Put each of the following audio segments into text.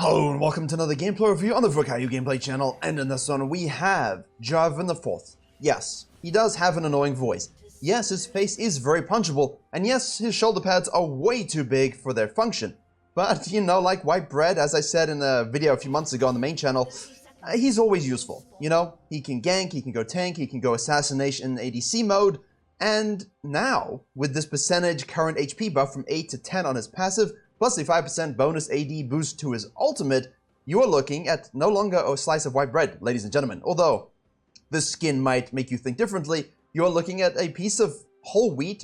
Hello and welcome to another gameplay review on the Virkayu gameplay channel, and in this one we have Jarvan IV. Yes, he does have an annoying voice. Yes, his face is very punchable, and yes, his shoulder pads are way too big for their function. But, you know, like white bread, as I said in a video a few months ago on the main channel, he's always useful. You know, he can gank, he can go tank, he can go assassination in ADC mode, and now, with this percentage current HP buff from 8 to 10 on his passive, plus a 5% bonus AD boost to his ultimate, you are looking at no longer a slice of white bread, ladies and gentlemen. Although, this skin might make you think differently, you are looking at a piece of whole wheat,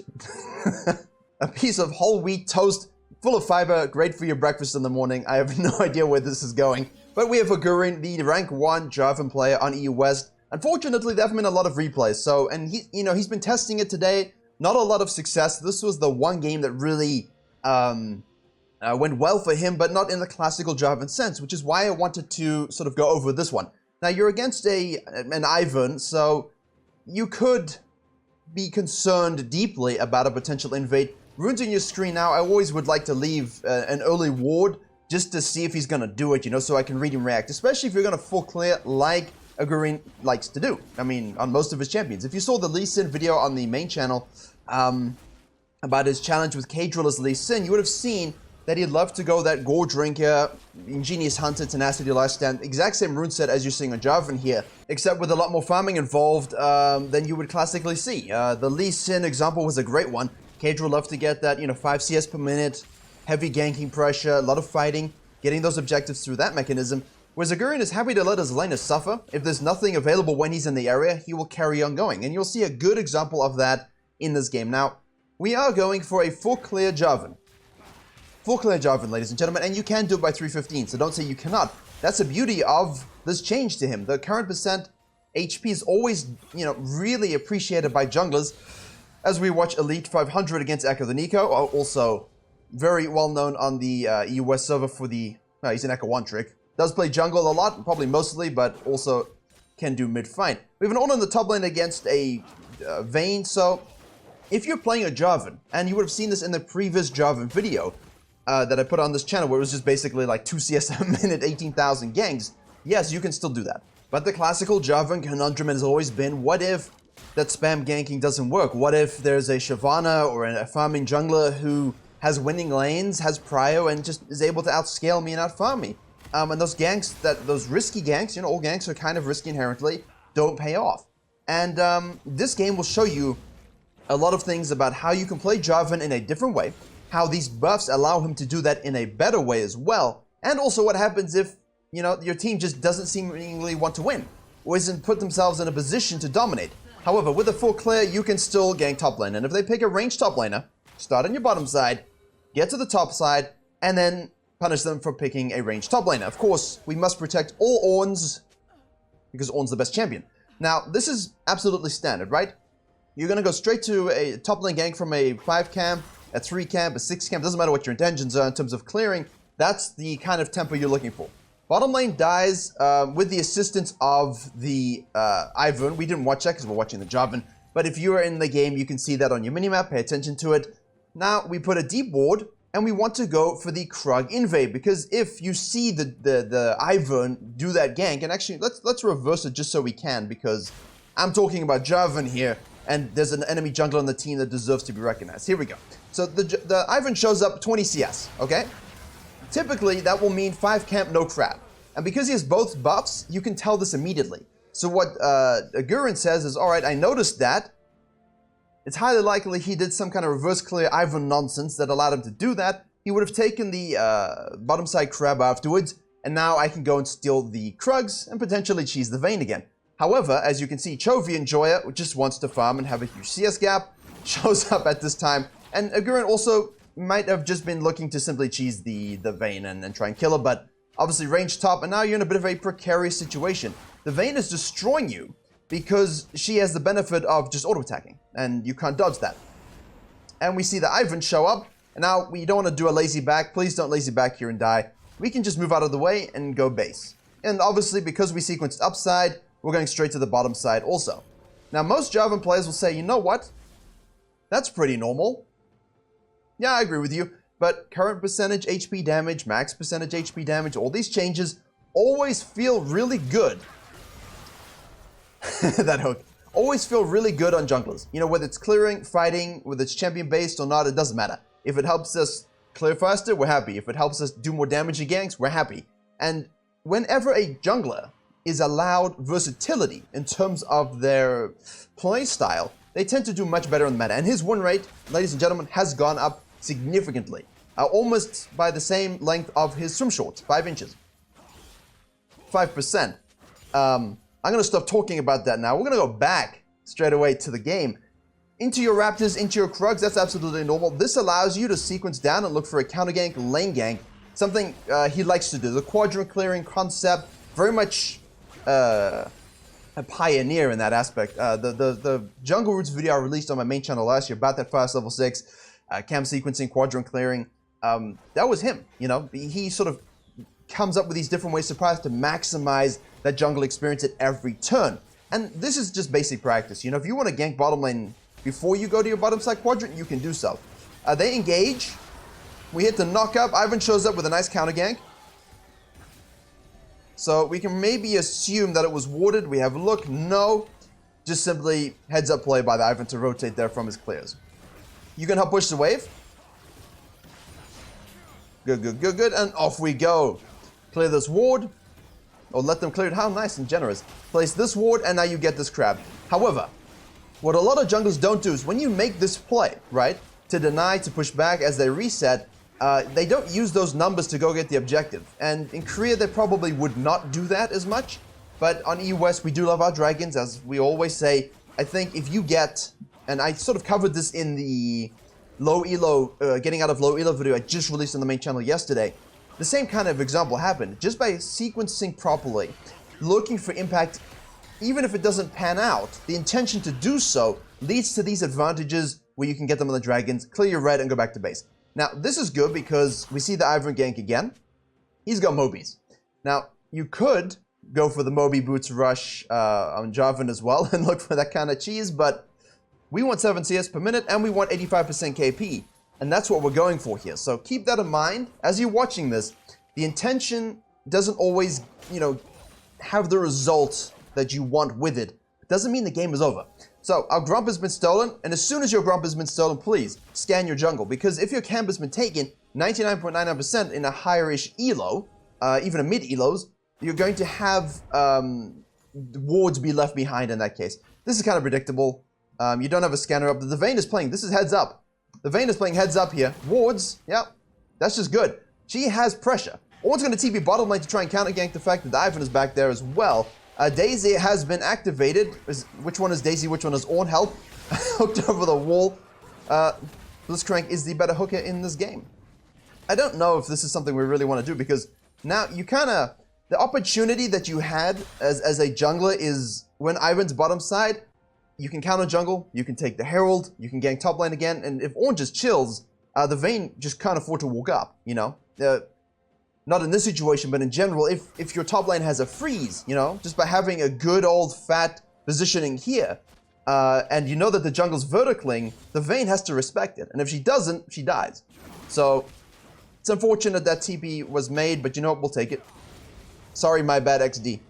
a piece of whole wheat toast, full of fiber, great for your breakfast in the morning. I have no idea where this is going. But we have Virkayu, the rank 1 Jarvan player on EU West. Unfortunately, there haven't been a lot of replays, so, and he's been testing it today. Not a lot of success. This was the one game that really, went well for him, but not in the classical Jarvan sense, which is why I wanted to sort of go over this one. Now, you're against an Ivan, so you could be concerned deeply about a potential invade. Runes on your screen now, I always would like to leave an early ward just to see if he's going to do it, you know, so I can read and react, especially if you're going to full clear like Virkayu likes to do. I mean, on most of his champions. If you saw the Lee Sin video on the main channel about his challenge with K-Driller's Lee Sin, you would have seen that he'd love to go that Gore Drinker, Ingenious Hunter, Tenacity Lifestand, exact same rune set as you're seeing on Jarvan here, except with a lot more farming involved than you would classically see. The Lee Sin example was a great one. K-Drill loved to get that, you know, 5 CS per minute, heavy ganking pressure, a lot of fighting, getting those objectives through that mechanism. Whereas Virkayu is happy to let his laner suffer. If there's nothing available when he's in the area, he will carry on going. And you'll see a good example of that in this game. Now, we are going for a full clear Jarvan. Full clear Jarvan, ladies and gentlemen, and you can do it by 315, so don't say you cannot. That's the beauty of this change to him. The current percent HP is always, you know, really appreciated by junglers. As we watch Elite 500 against Echo the Nico, also very well known on the EU West server for the, he's an Echo 1 trick. Does play jungle a lot, probably mostly, but also can do mid-fight. We have an Ornn in the top lane against a Vayne, so if you're playing a Jarvan, and you would have seen this in the previous Jarvan video that I put on this channel, where it was just basically like 2 CS a minute, 18,000 ganks, yes, you can still do that. But the classical Jarvan conundrum has always been, what if that spam ganking doesn't work? What if there's a Shyvana or a farming jungler who has winning lanes, has prio, and just is able to outscale me and outfarm me? And those ganks, those risky ganks, you know, all ganks are kind of risky inherently, don't pay off. And this game will show you a lot of things about how you can play Jarvan in a different way, how these buffs allow him to do that in a better way as well, and also what happens if, you know, your team just doesn't seemingly want to win, or isn't put themselves in a position to dominate. However, with a full clear, you can still gank top lane, and if they pick a ranged top laner, start on your bottom side, get to the top side, and then punish them for picking a ranged top laner. Of course, we must protect all Ornns, because Ornn's the best champion. Now, this is absolutely standard, right? You're going to go straight to a top lane gank from a 5 camp, a 3 camp, a 6 camp, doesn't matter what your intentions are in terms of clearing, that's the kind of tempo you're looking for. Bottom lane dies with the assistance of the Ivan. We didn't watch that because we're watching the Jarvan, but if you are in the game, you can see that on your minimap, pay attention to it. Now, we put a deep ward, and we want to go for the Krug invade, because if you see the Ivan do that gank, and actually, let's reverse it just so we can, because I'm talking about Jarvan here, and there's an enemy jungler on the team that deserves to be recognized. Here we go. So the Ivan shows up 20 CS, okay? Typically, that will mean 5 camp, no crap. And because he has both buffs, you can tell this immediately. So what Virkayu says is, all right, I noticed that. It's highly likely he did some kind of reverse clear Ivan nonsense that allowed him to do that. He would have taken the bottom side crab afterwards, and now I can go and steal the Krugs and potentially cheese the Vayne again. However, as you can see, Chovy Enjoyer just wants to farm and have a huge CS gap, shows up at this time, and Virkayu also might have just been looking to simply cheese the Vayne and try and kill her, but obviously range top, and now you're in a bit of a precarious situation. The Vayne is destroying you because she has the benefit of just auto-attacking, and you can't dodge that. And we see the Ivan show up, and now we don't want to do a lazy back. Please don't lazy back here and die. We can just move out of the way and go base. And obviously, because we sequenced upside, we're going straight to the bottom side also. Now, most Jarvan players will say, you know what? That's pretty normal. Yeah, I agree with you. but current percentage HP damage, max percentage HP damage, all these changes always feel really good. That hook. Always feel really good on junglers. You know, whether it's clearing, fighting, whether it's champion-based or not, it doesn't matter. If it helps us clear faster, we're happy. If it helps us do more damage to ganks, we're happy. And whenever a jungler is allowed versatility in terms of their play style, they tend to do much better in the meta. And his win rate, ladies and gentlemen, has gone up significantly. Almost by the same length of his swim shorts, 5 inches. 5%. I'm going to stop talking about that now. We're going to go back straight away to the game. Into your Raptors, into your Krugs, that's absolutely normal. This allows you to sequence down and look for a counter gank, lane gank, something he likes to do. The quadrant clearing concept, very much a pioneer in that aspect. The Jungle Roots video I released on my main channel last year about that fast level 6, camp sequencing, quadrant clearing, that was him. You know, he sort of comes up with these different ways to maximize that jungle experience at every turn. And this is just basic practice. You know, if you want to gank bottom lane before you go to your bottom side quadrant, you can do so. They engage. We hit the knock up. Ivan shows up with a nice counter gank. So we can maybe assume that it was warded. We have a look. No. Just simply heads up play by the Ivan to rotate there from his clears. You can help push the wave. Good, good, good, good. And off we go. Clear this ward. Or let them clear it. How nice and generous. Place this ward, and now you get this crab. However, what a lot of junglers don't do is when you make this play, right, to deny, to push back as they reset, they don't use those numbers to go get the objective. And in Korea, they probably would not do that as much. But on EU West, we do love our dragons, as we always say. I think if you get, and I sort of covered this in the low elo, getting out of low elo video I just released on the main channel yesterday. The same kind of example happened. Just by sequencing properly, looking for impact, even if it doesn't pan out, the intention to do so leads to these advantages where you can get them on the dragons, clear your red, and go back to base. Now, this is good because we see the Ivan gank again. He's got Mobies. Now, you could go for the Moby Boots rush on Jarvan as well and look for that kind of cheese, but we want 7 CS per minute and we want 85% KP. And that's what we're going for here. So keep that in mind as you're watching this. The intention doesn't always, you know, have the result that you want with it. It doesn't mean the game is over. So our Grump has been stolen, and as soon as your Grump has been stolen, please scan your jungle. Because if your camp has been taken 99.99% in a higher-ish elo, even a mid-elos, you're going to have wards be left behind in that case. This is kind of predictable. You don't have a scanner up. The Vayne is playing. This is heads up. The Vayne is playing heads up here. Wards, yeah, that's just good. She has pressure. Ornn's going to TP bottom lane to try and counter gank the fact that the Ivan is back there as well. Daisy has been activated. Which one is Daisy? Which one is Ornn? Help. Hooked over the wall. Blitzcrank is the better hooker in this game. I don't know if this is something we really want to do because now you kind of... The opportunity that you had as a jungler is when Ivan's bottom side, you can counter jungle, you can take the Herald, you can gank top lane again, and if Ornn just chills, the Vayne just can't afford to walk up, you know? Not in this situation, but in general, if your top lane has a freeze, you know, just by having a good old fat positioning here, and you know that the jungle's verticaling, the Vayne has to respect it, and if she doesn't, she dies. So, it's unfortunate that TP was made, but you know what, we'll take it. Sorry, my bad XD.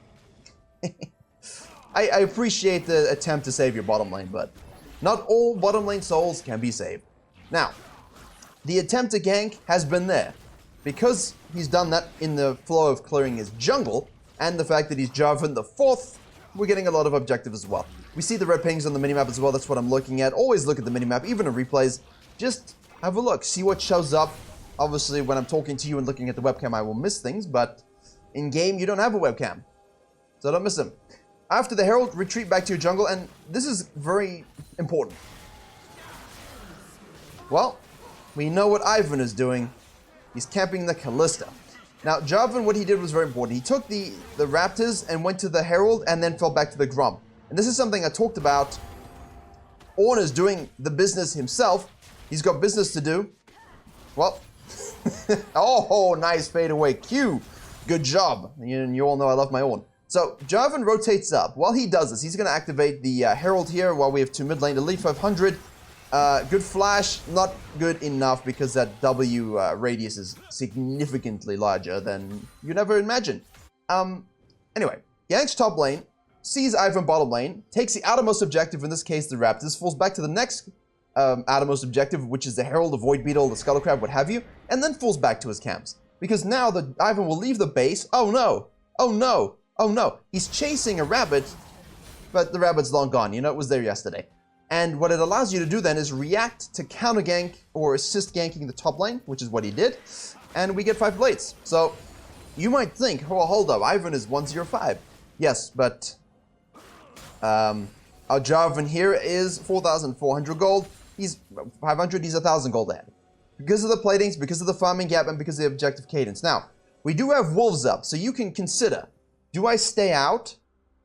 I appreciate the attempt to save your bottom lane, but not all bottom lane souls can be saved. Now, the attempt to gank has been there. Because he's done that in the flow of clearing his jungle, and the fact that he's Jarvan IV, we're getting a lot of objectives as well. We see the red pings on the minimap as well, that's what I'm looking at. Always look at the minimap, even in replays. Just have a look, see what shows up. Obviously, when I'm talking to you and looking at the webcam, I will miss things, but in-game, you don't have a webcam. So don't miss them. After the Herald, retreat back to your jungle, and this is very important. Well, we know what Ivan is doing. He's camping the Kalista. Now, Jarvan, what he did was very important. He took the Raptors and went to the Herald and then fell back to the Grump. And this is something I talked about. Ornn is doing the business himself. He's got business to do. Well, oh, nice fadeaway Q. Good job. You all know I love my Ornn. So, Jarvan rotates up. While he does this, he's going to activate the Herald here while we have 2 mid lane. Elite 500. Good flash, not good enough because that W radius is significantly larger than you'd ever imagine. Anyway, ganks top lane, sees Ivan bottom lane, takes the outermost objective, in this case the Raptors, falls back to the next outermost objective, which is the Herald, the Void Beetle, the Scuttle Crab, what have you, and then falls back to his camps. Because now the Ivan will leave the base. Oh no! Oh no! Oh no! He's chasing a rabbit, but the rabbit's long gone. You know, it was there yesterday. And what it allows you to do then is react to counter gank or assist ganking the top lane, which is what he did, and we get 5 blades. So you might think, oh, hold up, Ivan is 105. Yes, but our Jarvan here is 4,400 gold. He's 500, he's 1,000 gold ahead. Because of the platings, because of the farming gap, and because of the objective cadence. Now, we do have wolves up, so you can consider, do I stay out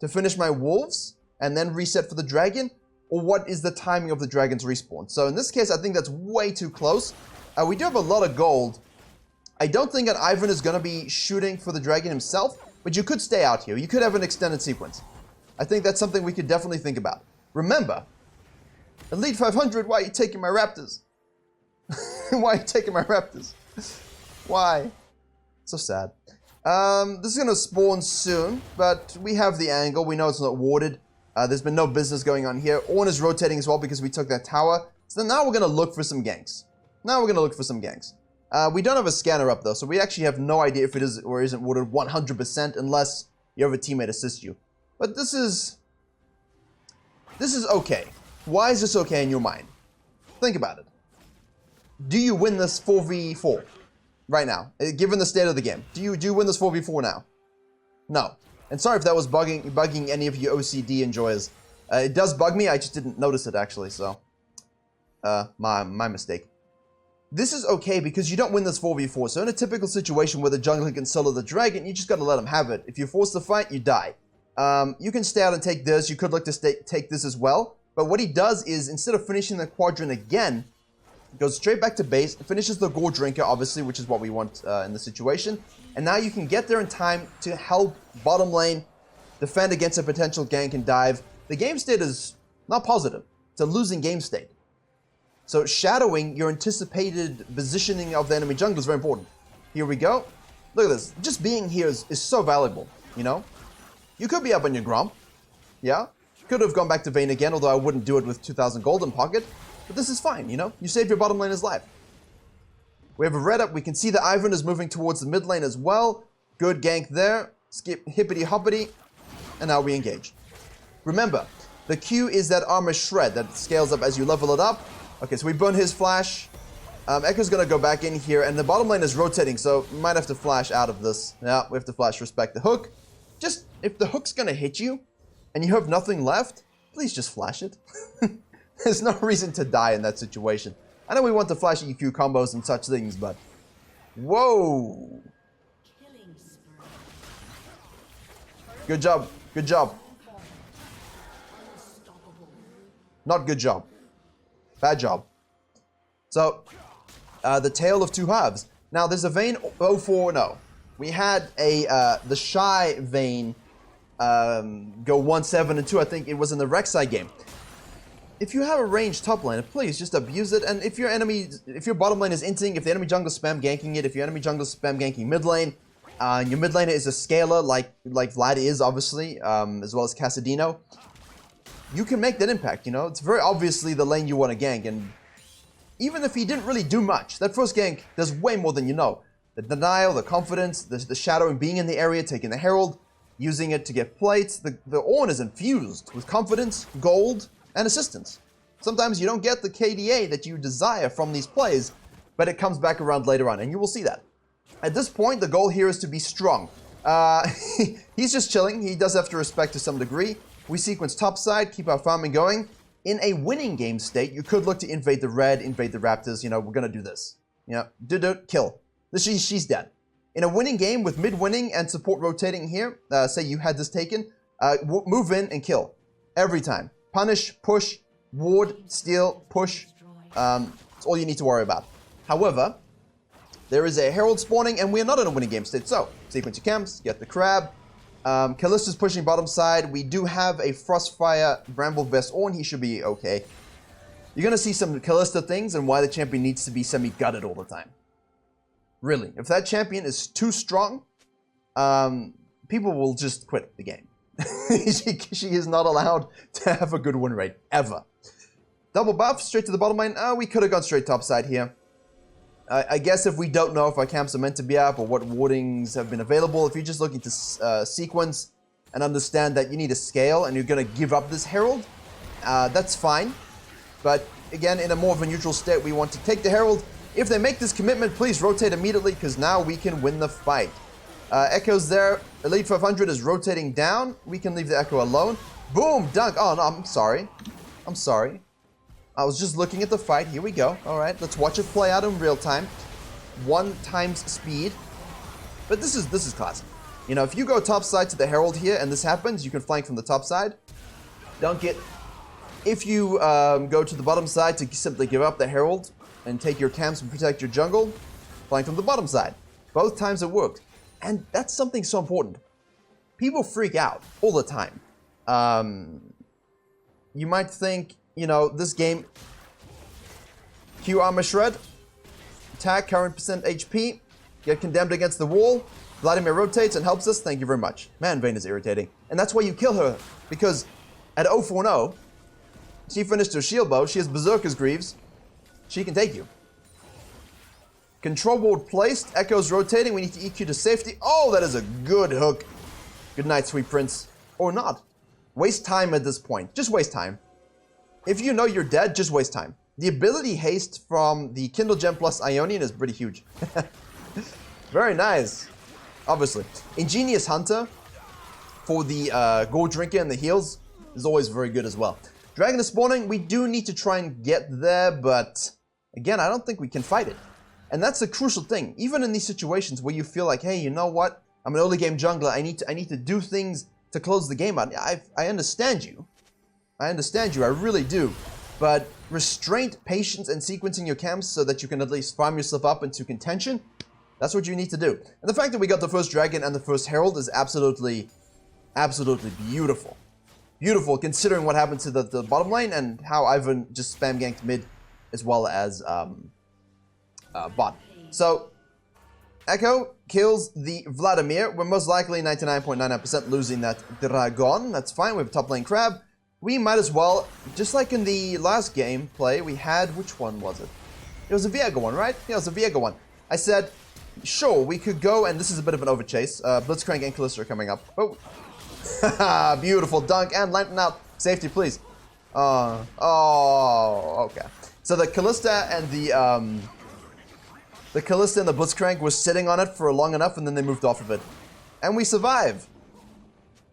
to finish my wolves and then reset for the dragon? Or what is the timing of the dragon's respawn? So in this case, I think that's way too close. We do have a lot of gold. I don't think that Ivan is going to be shooting for the dragon himself, but you could stay out here. You could have an extended sequence. I think that's something we could definitely think about. Remember, Elite 500, why are you taking my raptors? Why are you taking my raptors? Why? So sad. This is going to spawn soon, but we have the angle. We know it's not warded. There's been no business going on here. Ornn is rotating as well because we took that tower. So now we're going to look for some ganks. We don't have a scanner up though, so we actually have no idea if it is or isn't warded 100% unless you have a teammate assist you. But this is okay. Why is this okay in your mind? Think about it. Do you win this 4v4 right now, given the state of the game? Do you win this 4v4 now? No. And sorry if that was bugging any of you OCD enjoyers. It does bug me, I just didn't notice it actually, so my mistake. This is okay because you don't win this 4v4. So in a typical situation where the jungler can solo the dragon, you just gotta let him have it. If you're forced to fight, you die. You can stay out and take this. You could look to take this as well. But what he does is, instead of finishing the quadrant again, he goes straight back to base, finishes the Gore Drinker, obviously, which is what we want in this situation. And now you can get there in time to help bottom lane defend against a potential gank and dive. The game state is not positive. It's a losing game state. So shadowing your anticipated positioning of the enemy jungle is very important. Here we go. Look at this. Just being here is so valuable, you know? You could be up on your Gromp. Yeah? Could have gone back to Vayne again, although I wouldn't do it with 2,000 gold in pocket. But this is fine, you know? You save your bottom laner's life. We have a red up. We can see that Ivan is moving towards the mid lane as well. Good gank there. Skip hippity hoppity. And now we engage. Remember, the Q is that armor shred that scales up as you level it up. Okay, so we burn his flash. Echo's going to go back in here, and the bottom lane is rotating, so we might have to flash out of this. Yeah, we have to flash respect the hook. Just, if the hook's going to hit you, and you have nothing left, please just flash it. There's no reason to die in that situation. I know we want to flash EQ combos and such things, but... Whoa! Good job. Good job. Not good job. Bad job. So, the Tale of Two Halves. Now, there's a Vayne 04, no. We had the Shy Vayne go 1-7 and 2, I think it was in the Rek'Sai game. If you have a ranged top lane, please just abuse it. And if your bottom lane is inting, if the enemy jungle spam ganking it, if your enemy jungle spam ganking mid lane, and your mid laner is a scaler like Vlad is, obviously, as well as Casadino, you can make that impact, you know? It's very obviously the lane you want to gank, and even if he didn't really do much, that first gank does way more than you know. The denial, the confidence, the shadowing, being in the area, taking the Herald, using it to get plates. The Ornn is infused with confidence, gold, and assistance. Sometimes you don't get the KDA that you desire from these plays, but it comes back around later on, and you will see that. At this point, the goal here is to be strong. He's just chilling. He does have to respect to some degree. We sequence topside, keep our farming going. In a winning game state, you could look to invade the red, invade the Raptors. You know, we're going to do this. You know, kill. She's dead. In a winning game with mid winning and support rotating here, say you had this taken, move in and kill. Every time. Punish, push, ward, steal, push. It's all you need to worry about. However, there is a Herald spawning and we are not in a winning game state. So, sequence your camps, get the crab. Callista's pushing bottom side. We do have a Frostfire Bramble Vest Ornn. He should be okay. You're gonna see some Kalista things and why the champion needs to be semi-gutted all the time. Really, if that champion is too strong, people will just quit the game. she is not allowed to have a good win rate, ever. Double buff, straight to the bottom lane. We could have gone straight top side here. I guess if we don't know if our camps are meant to be up or what wardings have been available, if you're just looking to sequence and understand that you need a scale and you're going to give up this Herald, that's fine. But again, in a more of a neutral state, we want to take the Herald. If they make this commitment, please rotate immediately, because now we can win the fight. Echo's there. Elite 500 is rotating down. We can leave the Echo alone. Boom! Dunk! Oh, no, I'm sorry. I'm sorry. I was just looking at the fight. Here we go. All right, let's watch it play out in real time. 1 times speed. But this is classic. You know, if you go top side to the Herald here and this happens, you can flank from the top side. Dunk it. If you go to the bottom side to simply give up the Herald and take your camps and protect your jungle, flank from the bottom side. Both times it worked. And that's something so important. People freak out all the time. You might think, you know, this game, Q armor shred, attack, current percent HP, get condemned against the wall, Vladimir rotates and helps us, thank you very much. Man, Vayne is irritating. And that's why you kill her, because at 040, she finished her shield bow, she has Berserker's Greaves, she can take you. Control ward placed, Echo's rotating, we need to EQ to safety. Oh, that is a good hook. Good night, sweet prince. Or not. Waste time at this point, just waste time. If you know you're dead, just waste time. The ability haste from the Kindle Gem plus Ionian is pretty huge. Very nice. Obviously. Ingenious Hunter for the Gold Drinker and the heals is always very good as well. Dragon is spawning. We do need to try and get there, but again, I don't think we can fight it. And that's a crucial thing. Even in these situations where you feel like, hey, you know what? I'm an early game jungler. I need to do things to close the game out. I understand you. I understand you. I really do. But restraint, patience, and sequencing your camps so that you can at least farm yourself up into contention, that's what you need to do. And the fact that we got the first dragon and the first herald is absolutely beautiful. Beautiful, considering what happened to the bottom lane and how Ivan just spam ganked mid as well as bot. So, Echo kills the Vladimir. We're most likely 99.99% losing that Dragon. That's fine. We have top lane Crab. We might as well, just like in the last gameplay, we had, which one was it? It was a Viego one, right? Yeah, it was a Viego one. I said, sure, we could go, and this is a bit of an overchase. Blitzcrank and Kalista are coming up. Oh. Beautiful dunk and lantern out. Safety, please. Oh, okay. So the Kalista and the Blitzcrank was sitting on it for long enough, and then they moved off of it. And we survive.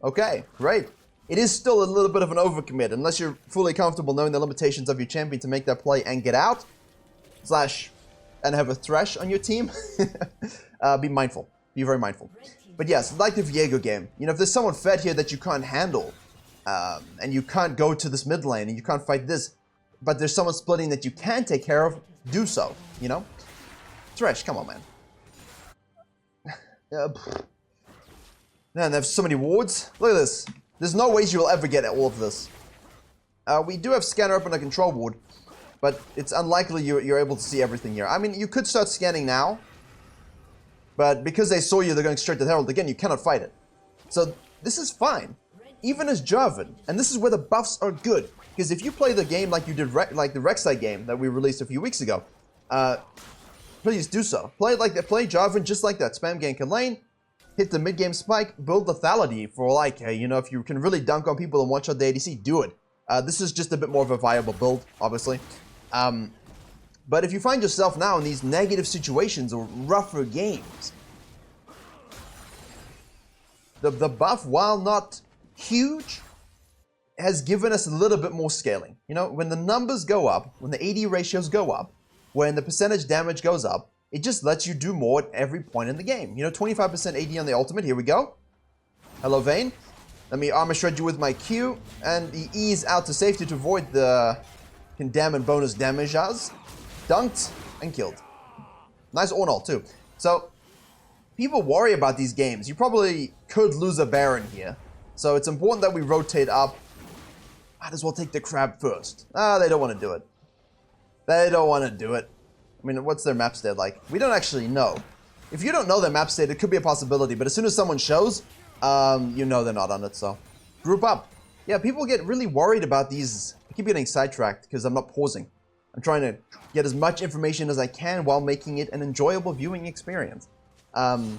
Okay, great. It is still a little bit of an overcommit, unless you're fully comfortable knowing the limitations of your champion to make that play and get out. And have a Thresh on your team. Be mindful. Be very mindful. But yes, like the Viego game, you know, if there's someone fed here that you can't handle, and you can't go to this mid lane, and you can't fight this, but there's someone splitting that you can take care of, do so, you know? Thresh, come on, man. Man, they have so many wards. Look at this. There's no ways you will ever get all of this. We do have scanner up on a control ward, but it's unlikely you're able to see everything here. I mean, you could start scanning now, but because they saw you, they're going straight to the Herald. Again, you cannot fight it. So this is fine. Even as Jarvan, and this is where the buffs are good. Because if you play the game like you did, like the Rek'Sai game that we released a few weeks ago, please do so. Play Jarvan just like that. Spam gank in lane, hit the mid-game spike, build lethality for like, hey, you know, if you can really dunk on people and one-shot the ADC, do it. This is just a bit more of a viable build, obviously. But if you find yourself now in these negative situations or rougher games, the buff, while not huge, has given us a little bit more scaling. You know, when the numbers go up, when the AD ratios go up, when the percentage damage goes up, it just lets you do more at every point in the game. You know, 25% AD on the ultimate. Here we go. Hello, Vayne. Let me armor shred you with my Q, and the ease out to safety to avoid the condemn and bonus damages. Dunked and killed. Nice Ornal too. So, people worry about these games. You probably could lose a Baron here. So it's important that we rotate up. Might as well take the Crab first. They don't want to do it. They don't want to do it. I mean, what's their map state like? We don't actually know. If you don't know their map state, it could be a possibility, but as soon as someone shows, you know they're not on it, so. Group up. Yeah, people get really worried about these. I keep getting sidetracked because I'm not pausing. I'm trying to get as much information as I can while making it an enjoyable viewing experience. And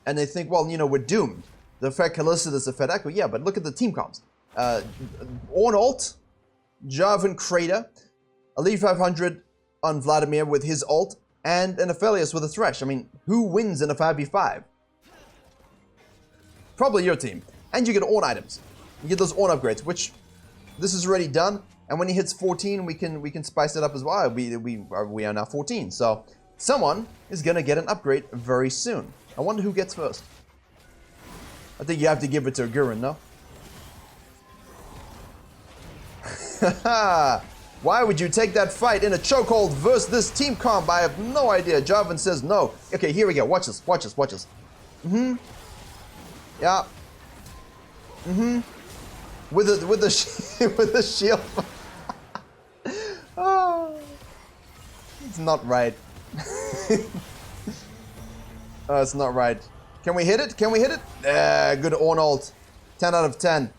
they think, well, you know, we're doomed. The Fed Calista is a Fed Echo. Yeah, but look at the team comps. On ult, Jarvan Crater, Elite 500 on Vladimir with his ult, and an Aphelios with a Thresh. I mean, who wins in a 5v5? Probably your team. And you get Ornn items. You get those Ornn upgrades, which this is already done. And when he hits 14, we can spice it up as well. We are now 14. So someone is gonna get an upgrade very soon. I wonder who gets first. I think you have to give it to Gurren, no? Why would you take that fight in a chokehold versus this team comp? I have no idea. Jarvan says no. Okay, here we go. Watch this. Watch this. Watch this. Yeah. With the with the shield. Oh, it's not right. Oh, it's not right. Can we hit it? Can we hit it? Good Ornn ult. 10 out of 10.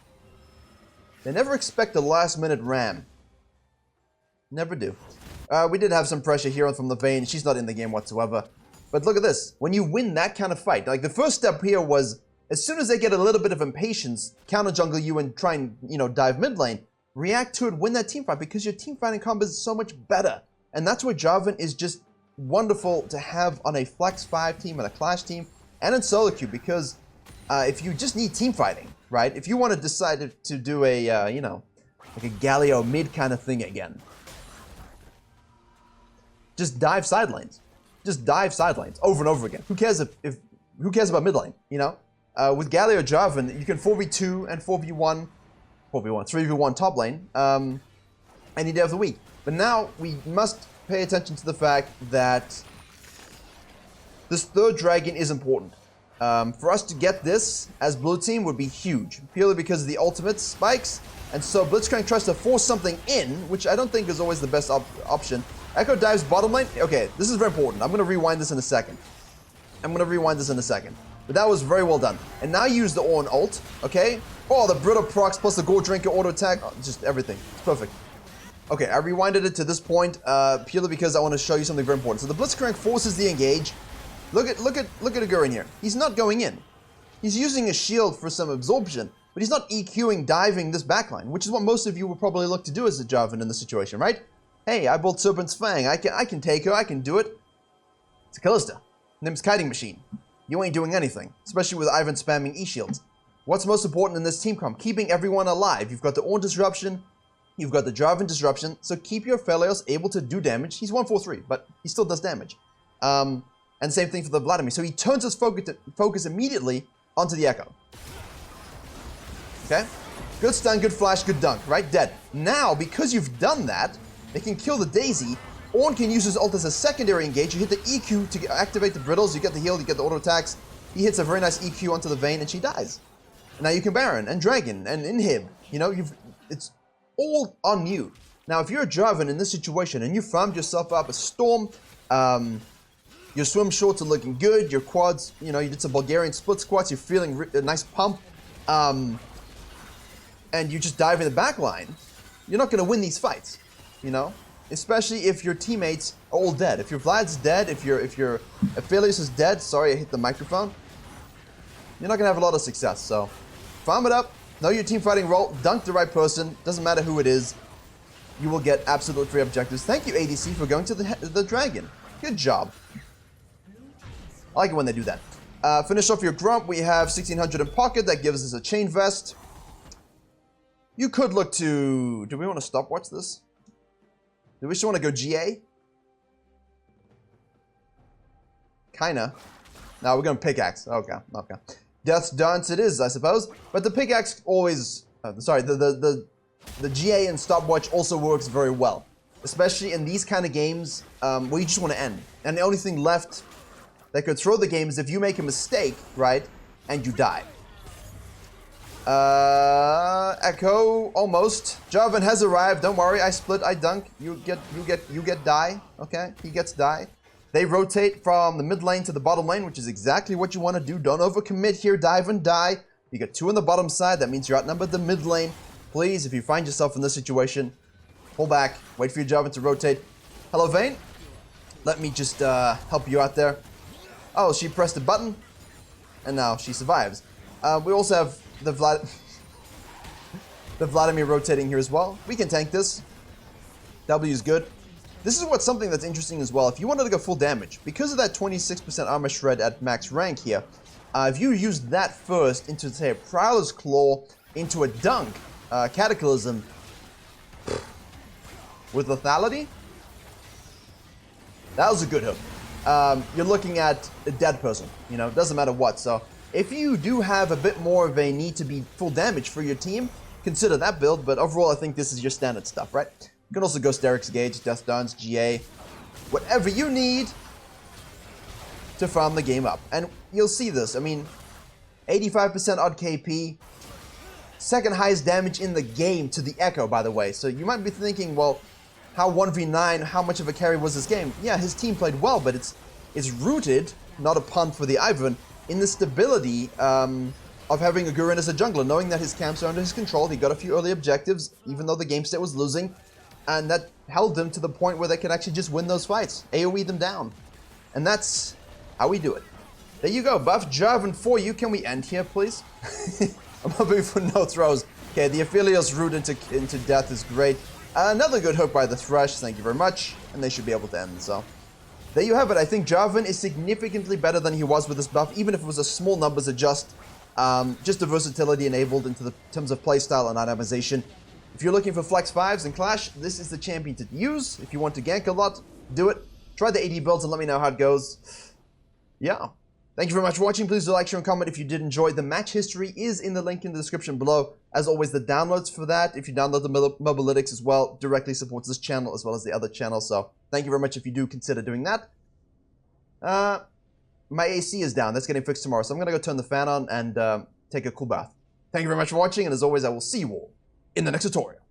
They never expect a last-minute ram. Never do. We did have some pressure here from the Vayne. She's not in the game whatsoever. But look at this. When you win that kind of fight, like the first step here was, as soon as they get a little bit of impatience, counter jungle you and try and, you know, dive mid lane, react to it, win that team fight, because your team fighting combo is so much better. And that's where Jarvan is just wonderful to have on a Flex 5 team and a Clash team and in solo queue, because if you just need team fighting, right? If you want to decide to do a, you know, like a Galio mid kind of thing again, just dive side lanes. Just dive side lanes over and over again. Who cares if who cares about mid lane, you know? With Galio Jarvan, you can 4v2 and 3v1 top lane any day of the week. But now we must pay attention to the fact that this third dragon is important. For us to get this as blue team would be huge, purely because of the ultimate spikes. And so Blitzcrank tries to force something in, which I don't think is always the best option. Echo dives bottom lane. Okay, this is very important. I'm going to rewind this in a second. But that was very well done. And now use the Ornn ult, okay? Oh, the Brittle procs plus the Gold Drinker auto attack. Oh, just everything. It's perfect. Okay, I rewinded it to this point purely because I want to show you something very important. So the Blitzcrank forces the engage. Look at Gurren here. He's not going in. He's using a shield for some absorption, but he's not EQing diving this backline, which is what most of you would probably look to do as a Jarvan in this situation, right? Hey, I built Serpent's Fang. I can take her. I can do it. It's a Callista. Name's Kiting Machine. You ain't doing anything, especially with Ivan spamming E-shields. What's most important in this team comp? Keeping everyone alive. You've got the Ornn disruption. You've got the Jarvan disruption. So keep your Aphelios able to do damage. He's 143, but he still does damage. And same thing for the Vladimir. So he turns his focus immediately onto the Echo. Okay? Good stun, good flash, good dunk, right? Dead. Now, because you've done that, they can kill the Daisy. Ornn can use his ult as a secondary engage. You hit the EQ to activate the Brittles. You get the heal, you get the auto attacks. He hits a very nice EQ onto the Vayne and she dies. And now you can Baron and Dragon and Inhib. You know, it's all on you. Now, if you're a Jarvan in this situation and you farmed yourself up a Storm, your swim shorts are looking good, your quads, you know, you did some Bulgarian split squats, you're feeling a nice pump, and you just dive in the back line, you're not going to win these fights, you know? Especially if your teammates are all dead. If your Vlad's dead, if your Aphelios is dead, sorry I hit the microphone, you're not going to have a lot of success. So, farm it up, know your team fighting role, dunk the right person, doesn't matter who it is, you will get absolute free objectives. Thank you, ADC, for going to the dragon. Good job. I like it when they do that. Finish off your Grump, we have 1600 in pocket, that gives us a chain vest. You could look to... Do we want to stopwatch this? Do we still want to go GA? Kinda. No, we're going pickaxe. Okay, okay. Death's Dance it is, I suppose. But the pickaxe always... the GA and stopwatch also works very well. Especially in these kind of games where you just want to end. And the only thing left that could throw the game is if you make a mistake, right? And you die. Echo, almost. Jarvan has arrived. Don't worry, I split, I dunk. You get die. Okay, he gets die. They rotate from the mid lane to the bottom lane, which is exactly what you want to do. Don't overcommit here, dive and die. You get 2 on the bottom side, that means you're outnumbered the mid lane. Please, if you find yourself in this situation, pull back, wait for your Jarvan to rotate. Hello, Vayne. Let me just help you out there. Oh, she pressed a button, and now she survives. We also have the Vladimir rotating here as well. We can tank this. W is good. This is what's something that's interesting as well. If you wanted to go full damage, because of that 26% armor shred at max rank here, if you use that first into, say, a Prowler's Claw, into a dunk, Cataclysm, with lethality, that was a good hook. You're looking at a dead person, you know, it doesn't matter what. So if you do have a bit more of a need to be full damage for your team, consider that build, but overall I think this is your standard stuff, right? You can also go Steric's Gauge, Death Dance, GA, whatever you need to farm the game up. And you'll see this, I mean, 85% odd KP, second highest damage in the game to the Echo, by the way. So you might be thinking, well, how 1v9, how much of a carry was this game? Yeah, his team played well, but it's rooted, not a pun for the Ivan, in the stability of having a Gurren as a jungler, knowing that his camps are under his control. He got a few early objectives, even though the game state was losing, and that held them to the point where they could actually just win those fights, AoE them down. And that's how we do it. There you go, buff Jarvan IV. Can we end here, please? I'm hoping for no throws. Okay, the Aphelios route into death is great. Another good hook by the Thresh, thank you very much, and they should be able to end, so. There you have it. I think Jarvan is significantly better than he was with this buff, even if it was a small numbers adjust. Just the versatility enabled into the terms of playstyle and itemization. If you're looking for flex 5s and Clash, this is the champion to use. If you want to gank a lot, do it. Try the AD builds and let me know how it goes. Yeah. Thank you very much for watching. Please do like, share, and comment if you did enjoy. The match history is in the link in the description below. As always, the downloads for that, if you download the MOBALYTICS as well, directly supports this channel as well as the other channels. So thank you very much if you do consider doing that. My AC is down. That's getting fixed tomorrow. So I'm going to go turn the fan on and take a cool bath. Thank you very much for watching. And as always, I will see you all in the next tutorial.